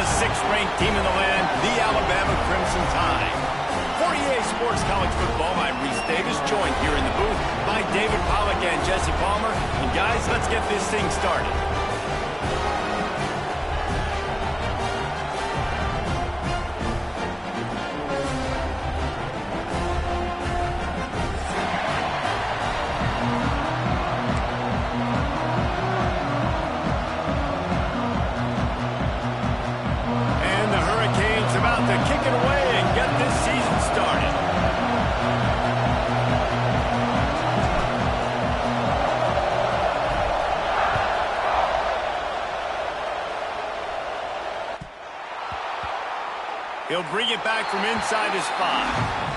the 6th-ranked team in the land, the Alabama Crimson Tide. For EA Sports College Football, I'm Reese Davis, joined here in the booth by David Pollack and Jesse Palmer. And guys, let's get this thing started. To kick it away and get this season started. He'll bring it back from inside his 5.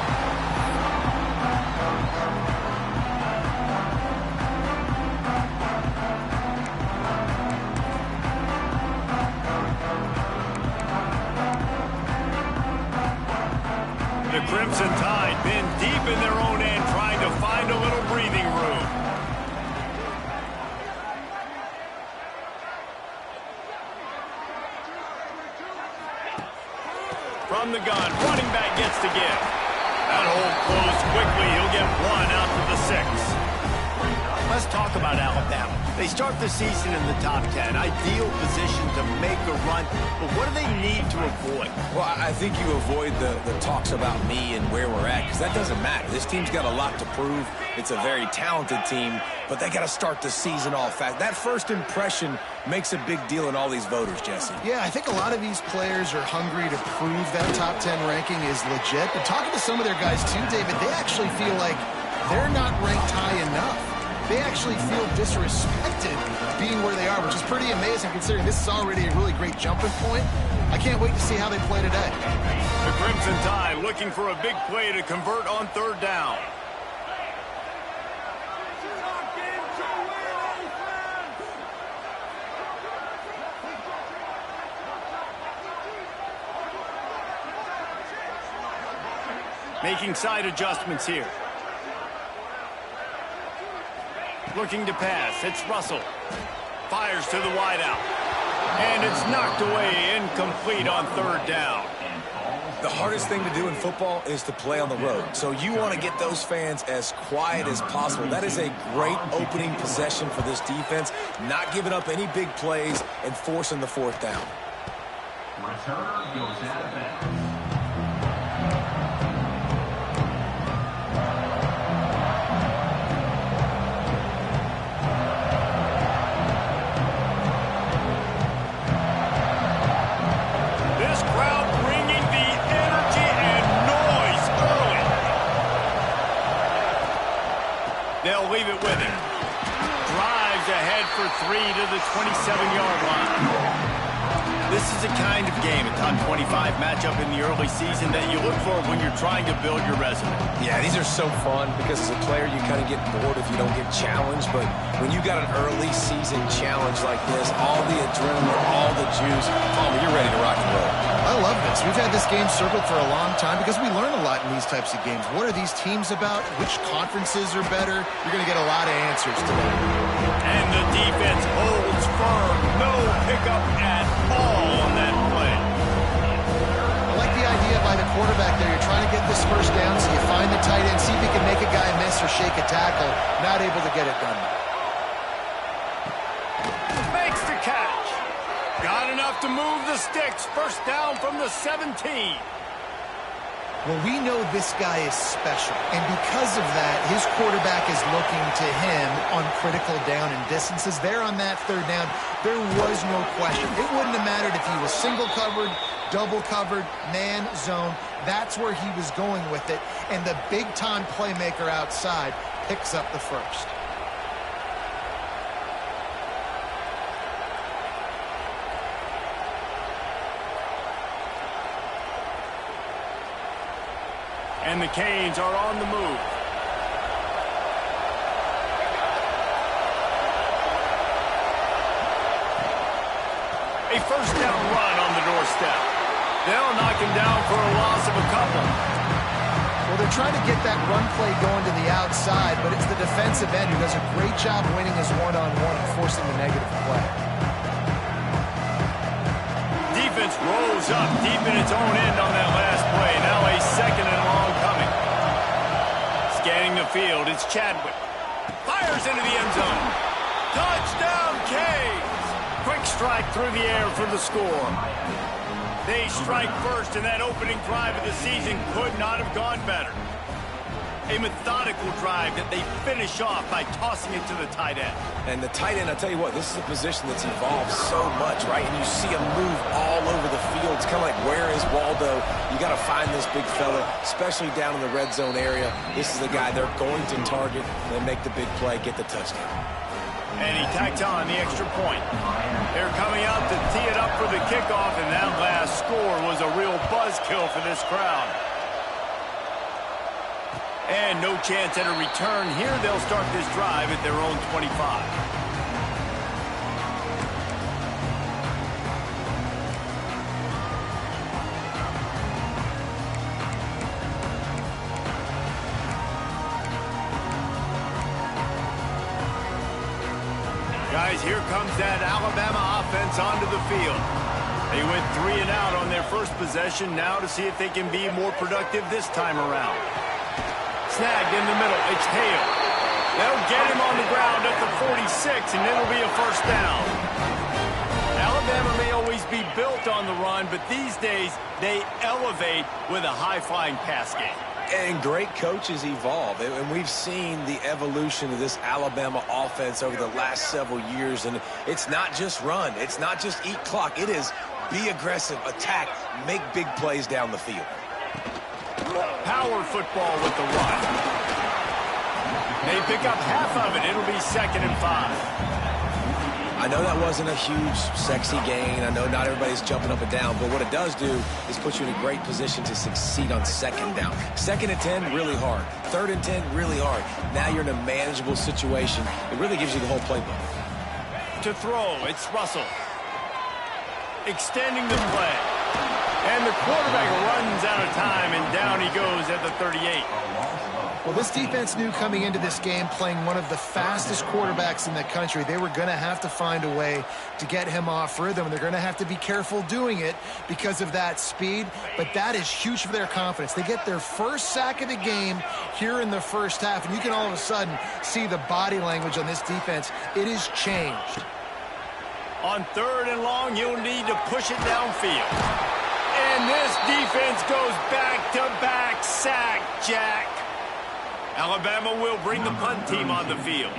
The Crimson Tide been deep in their own end, trying to find a little breathing room. From the gun, running back gets to give. That hole closed quickly. He'll get 1 out to the 6. Let's talk about Alabama. They start the season in the top 10. Ideal position to make a run. But what do they need to avoid? Well, I think you avoid the talks about me and where we're at, because that doesn't matter. This team's got a lot to prove. It's a very talented team, but they got to start the season off fast. That first impression makes a big deal in all these voters, Jesse. Yeah, I think a lot of these players are hungry to prove that top 10 ranking is legit. But talking to some of their guys too, David, they actually feel like they're not ranked high enough. They actually feel disrespected being where they are, which is pretty amazing considering this is already a really great jumping point. I can't wait to see how they play today. The Crimson Tide looking for a big play to convert on 3rd down. Making side adjustments here. Looking to pass. It's Russell. Fires to the wideout. And it's knocked away, incomplete on 3rd down. The hardest thing to do in football is to play on the road. So you want to get those fans as quiet as possible. That is a great opening possession for this defense. Not giving up any big plays and forcing the 4th down. Returner goes out of bounds. They'll leave it with him. Drives ahead for 3 to the 27-yard line. This is a kind of game, a top 25 matchup in the early season that you look for when you're trying to build your resume. Yeah, these are so fun because as a player you kind of get bored if you don't get challenged, but when you got an early season challenge like this, all the adrenaline, all the juice, Palmer, you're ready to rock and roll. I love this. We've had this game circled for a long time because we learn a lot in these types of games. What are these teams about? Which conferences are better? You're going to get a lot of answers today. And the defense holds firm. No pickup at all on that play. I like the idea by the quarterback there. You're trying to get this 1st down, so you find the tight end, see if he can make a guy miss or shake a tackle. Not able to get it done. Makes the catch. Got enough to move the sticks. 1st down from the 17. Well, we know this guy is special, and because of that, his quarterback is looking to him on critical down and distances. There on that 3rd down, there was no question. It wouldn't have mattered if he was single covered, double covered, man, zone. That's where he was going with it, and the big-time playmaker outside picks up the 1st. And the Canes are on the move. A 1st down run on the doorstep. They'll knock him down for a loss of a couple. Well, they're trying to get that run play going to the outside, but it's the defensive end who does a great job winning his one-on-one and forcing the negative play. Defense rose up deep in its own end on that last play. Now a 2nd and long coming. Scanning the field, it's Chadwick. Fires into the end zone. Touchdown, Canes! Quick strike through the air for the score. They strike first, and that opening drive of the season could not have gone better. A methodical drive that they finish off by tossing it to the tight end. And the tight end, I tell you what, this is a position that's evolved so much, right? And you see him move all over the field. It's kind of like, where is Waldo? You got to find this big fella, especially down in the red zone area. This is the guy they're going to target and make the big play, get the touchdown. And he tacked on the extra point. They're coming out to tee it up for the kickoff, and that last score was a real buzzkill for this crowd. And no chance at a return here. They'll start this drive at their own 25. Guys, here comes that Alabama offense onto the field. They went 3 and out on their first possession. Now to see if they can be more productive this time around. Snagged in the middle. It's Hale. They'll get him on the ground at the 46, and it'll be a first down. Alabama may always be built on the run, but these days they elevate with a high-flying pass game. And great coaches evolve, and we've seen the evolution of this Alabama offense over the last several years, and it's not just run. It's not just eat clock. It is be aggressive, attack, make big plays down the field. Power football with the run. They pick up half of it. It'll be 2nd and 5. I know that wasn't a huge, sexy gain. I know not everybody's jumping up and down, but what it does do is put you in a great position to succeed on 2nd down. 2nd and 10, really hard. 3rd and 10, really hard. Now you're in a manageable situation. It really gives you the whole playbook. To throw, it's Russell. Extending the play. And the quarterback runs out of time, and down he goes at the 38. Well, this defense knew coming into this game, playing one of the fastest quarterbacks in the country, they were going to have to find a way to get him off rhythm. They're going to have to be careful doing it because of that speed, but that is huge for their confidence. They get their first sack of the game here in the first half, and you can all of a sudden see the body language on this defense. It is changed. On 3rd and long, you'll need to push it downfield. And this defense goes back-to-back sack, Jack. Alabama will bring the punt team on the field.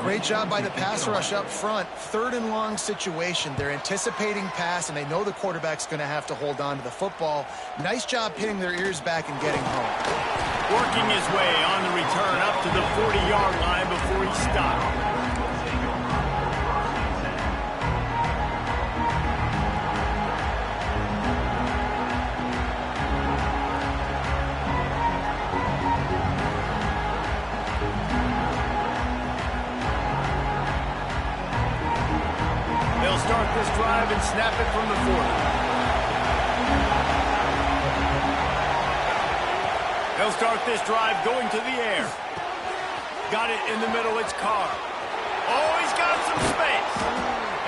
Great job by the pass rush up front. 3rd and long situation. They're anticipating pass, and they know the quarterback's going to have to hold on to the football. Nice job pinning their ears back and getting home. Working his way on the return up to the 40-yard line before he stopped. Start this drive and snap it from the 40. They'll start this drive going to the air. Got it in the middle, it's Carr. Oh, he's got some space.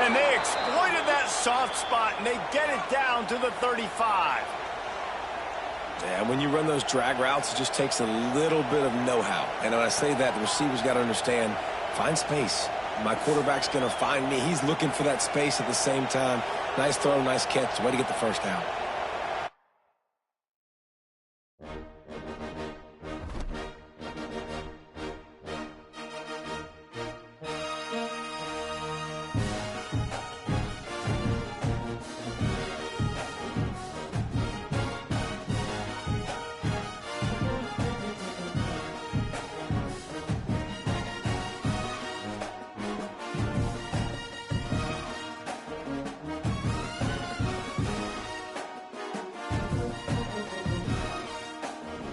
And they exploited that soft spot, and they get it down to the 35. Yeah, when you run those drag routes, it just takes a little bit of know-how. And when I say that, the receiver's got to understand, find space. My quarterback's going to find me. He's looking for that space at the same time. Nice throw, nice catch. Way to get the first down.